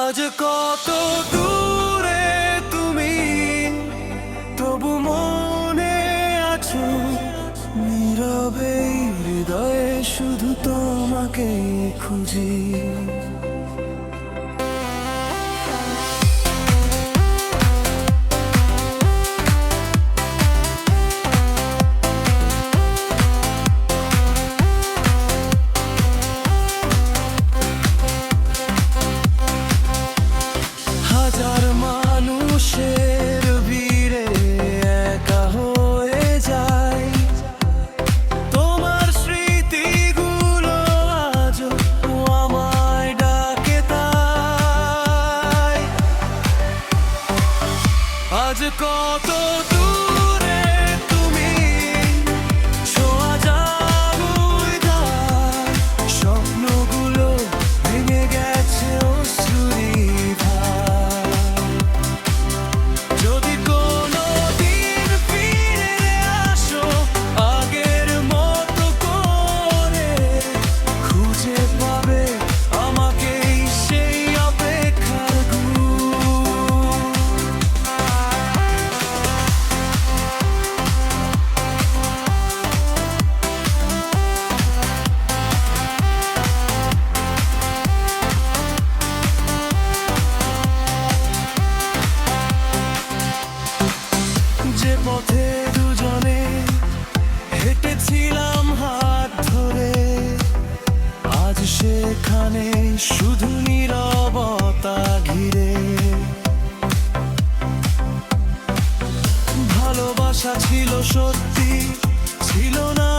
আজ কত দূরে তুমি, তবু মনে আছো নীরবে হৃদয়ে, শুধু তোমাকে খুঁজি। হাজার মানুষের ভিড়ে একা হয়ে যায়, তোমার স্মৃতিগুলো আজও আমায় ডাকে তাই। আজ কত দূরে তুমি, ছোঁয়া যাবই তার, স্বপ্নগুলো ভেঙে গেছে অশ্রুরি ধার। যদি কোনো দিন ফিরে আসো আগের মতো করে, খুঁজে পাবে আমাকে সেই অপেক্ষার ঘুম। যে পথে দুজনে হেঁটেছিলাম হাত ধরে, আজ সেখানে শুধু নীরবতা ঘিরে। ভালোবাসা ছিল সত্যি, ছিল না